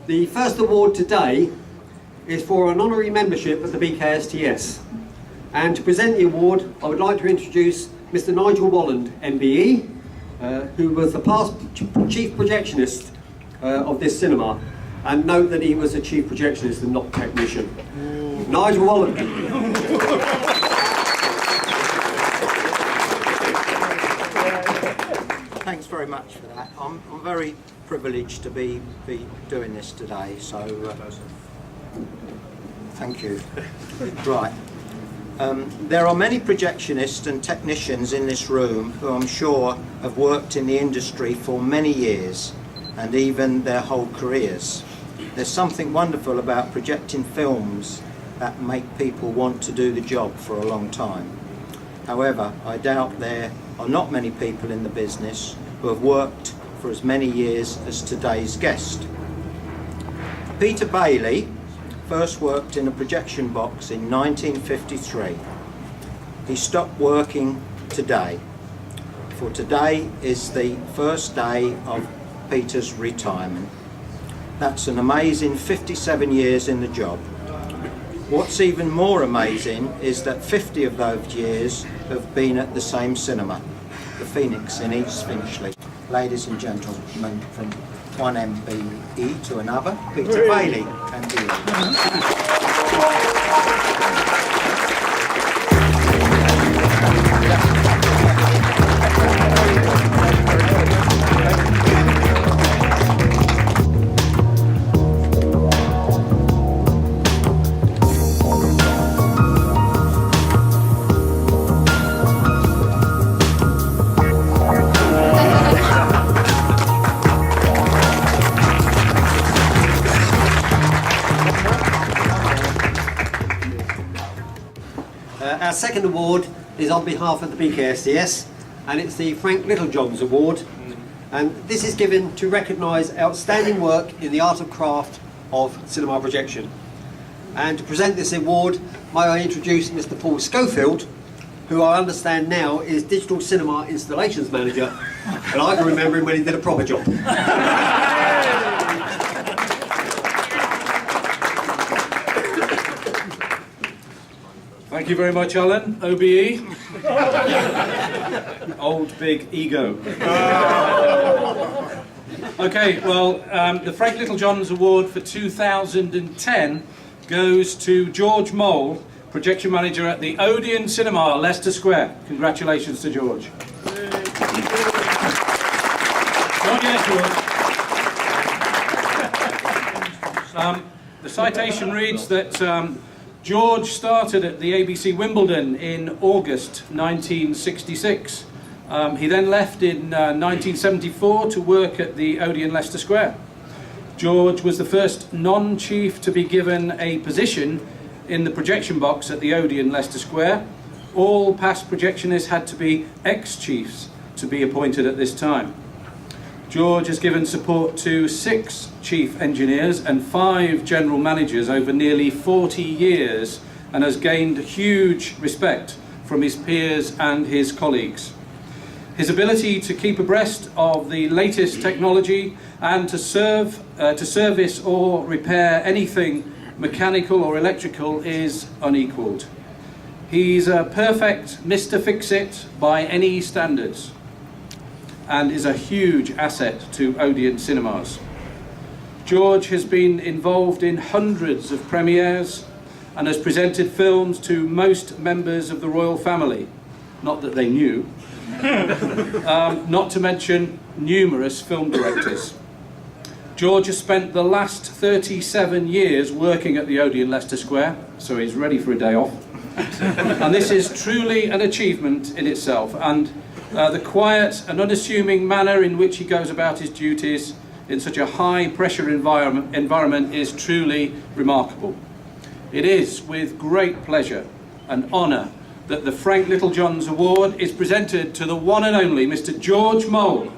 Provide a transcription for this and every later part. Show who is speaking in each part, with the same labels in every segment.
Speaker 1: The first award today is for an honorary membership of the Bksts. And to present the award, I would like to introduce Mr. Nigel Walland, MBE, who was the past chief projectionist of this cinema. And note that he was a chief projectionist and not technician. Nigel Walland.
Speaker 2: Thanks very much for that. I'm very privileged to be doing this today, so thank you. Right. There are many projectionists and technicians in this room who I'm sure have worked in the industry for many years and even their whole careers. There's something wonderful about projecting films that make people want to do the job for a long time. However, I doubt there are not many people in the business who have worked for as many years as today's guest. Peter Bailey first worked in a projection box in 1953. He stopped working today, for today is the first day of Peter's retirement. That's an amazing 57 years in the job. What's even more amazing is that 50 of those years have been at the same cinema, the Phoenix in East Finchley. Ladies and gentlemen, from one MBE to another, Peter Bailey, MBE.
Speaker 1: Our second award is on behalf of the Bksts, and it's the Frank Littlejohns Award, and this is given to recognise outstanding work in the art and craft of cinema projection. And to present this award, may I introduce Mr. Paul Schofield, who I understand now is Digital Cinema Installations Manager, and I can remember him when he did a proper job.
Speaker 3: Thank you very much, Alan. OBE. Old big ego. Okay, well, the Frank Littlejohns Award for 2010 goes to George Mole, projection manager at the Odeon Cinema, Leicester Square. Congratulations to George. Not yet, George. The citation reads that George started at the ABC Wimbledon in August 1966. He then left in 1974 to work at the Odeon Leicester Square. George was the first non-chief to be given a position in the projection box at the Odeon Leicester Square. All past projectionists had to be ex-chiefs to be appointed at this time. George has given support to 6 chief engineers and 5 general managers over nearly 40 years and has gained huge respect from his peers and his colleagues. His ability to keep abreast of the latest technology and to service or repair anything mechanical or electrical is unequalled. He's a perfect Mr. Fix-It by any standards, and is a huge asset to Odeon cinemas. George has been involved in hundreds of premieres and has presented films to most members of the royal family, not that they knew, not to mention numerous film directors. George has spent the last 37 years working at the Odeon Leicester Square, so he's ready for a day off. And this is truly an achievement in itself, and the quiet and unassuming manner in which he goes about his duties in such a high-pressure environment is truly remarkable. It is with great pleasure and honour that the Frank Littlejohns Award is presented to the one and only Mr. George Mole.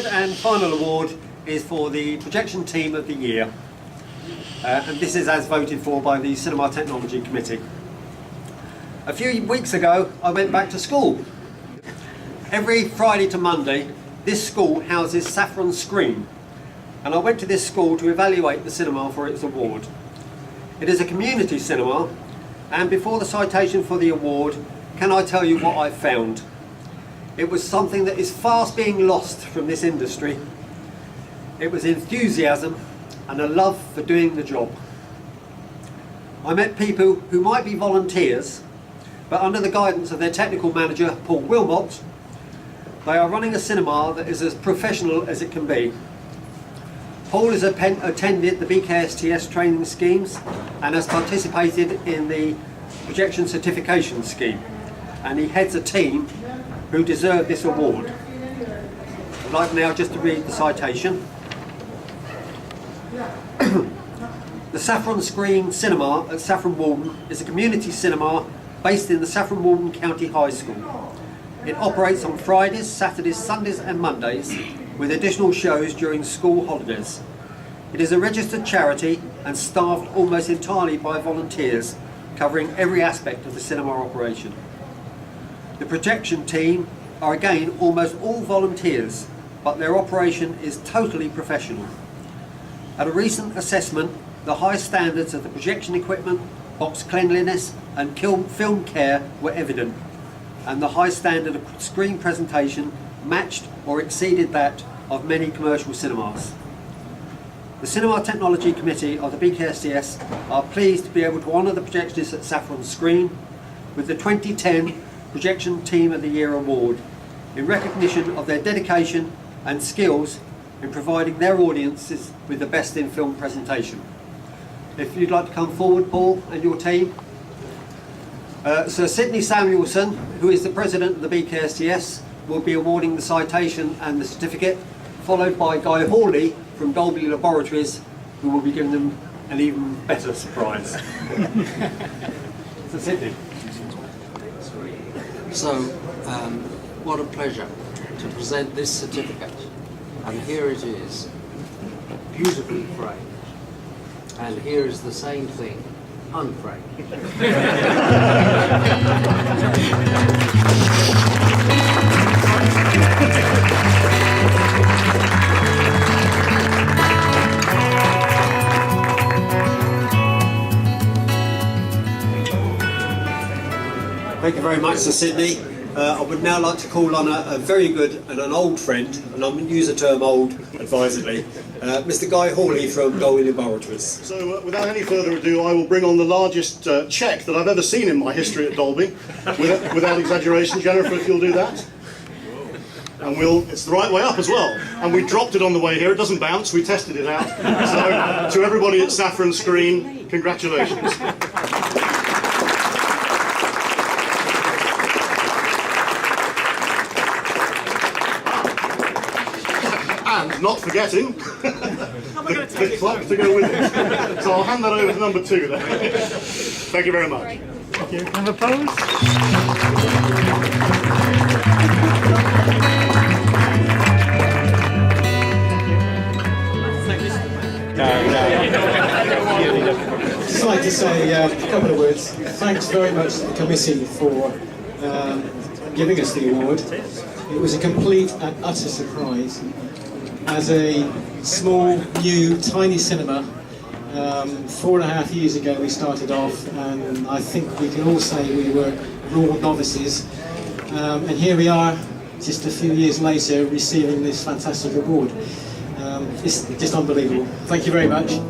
Speaker 1: third and final award is for the Projection Team of the Year. And this is as voted for by the Cinema Technology Committee. A few weeks ago, I went back to school. Every Friday to Monday, this school houses Saffron Screen, and I went to this school to evaluate the cinema for its award. It is a community cinema, and before the citation for the award, can I tell you what I found? It was something that is fast being lost from this industry. It was enthusiasm and a love for doing the job. I met people who might be volunteers, but under the guidance of their technical manager, Paul Wilmot, they are running a cinema that is as professional as it can be. Paul has attended the Bksts training schemes and has participated in the projection certification scheme, and he heads a team who deserve this award. I'd like now just to read the citation. The Saffron Screen Cinema at Saffron Walden is a community cinema based in the Saffron Walden County High School. It operates on Fridays, Saturdays, Sundays and Mondays, with additional shows during school holidays. It is a registered charity and staffed almost entirely by volunteers, covering every aspect of the cinema operation. The projection team are again almost all volunteers, but their operation is totally professional. At a recent assessment, the high standards of the projection equipment, box cleanliness and film care were evident, and the high standard of screen presentation matched or exceeded that of many commercial cinemas. The Cinema Technology Committee of the Bksts are pleased to be able to honour the projectionists at Saffron Screen with the 2010 Projection Team of the Year Award in recognition of their dedication and skills in providing their audiences with the best in film presentation. If you'd like to come forward, Paul, and your team. Sir Sidney Samuelson, who is the President of the Bksts, will be awarding the citation and the certificate, followed by Guy Hawley from Dolby Laboratories, who will be giving them an even better surprise. Sir Sidney.
Speaker 4: So, what a pleasure to present this certificate. And here it is, beautifully framed. And here is the same thing, unframed.
Speaker 1: Thank you very much, Sir Sidney. I would now like to call on a very good and an old friend, and I'm going to use the term old advisedly, Mr. Guy Hawley from Dolby Laboratories.
Speaker 5: So without any further ado, I will bring on the largest cheque that I've ever seen in my history at Dolby, without exaggeration. Jennifer, if you'll do that. And it's the right way up as well. And we dropped it on the way here, it doesn't bounce, we tested it out. So to everybody at Saffron Screen, congratulations. And not forgetting the clock to go with it. So I'll hand that over to number 2 then. Thank you very much.
Speaker 6: Thank you. Have a pose.
Speaker 7: I'd like to say a couple of words. Thanks very much to the committee for giving us the award. It was a complete and utter surprise. As a small, new, tiny cinema, 4.5 years ago we started off, and I think we can all say we were raw novices. And here we are, just a few years later, receiving this fantastic award. It's just unbelievable. Thank you very much.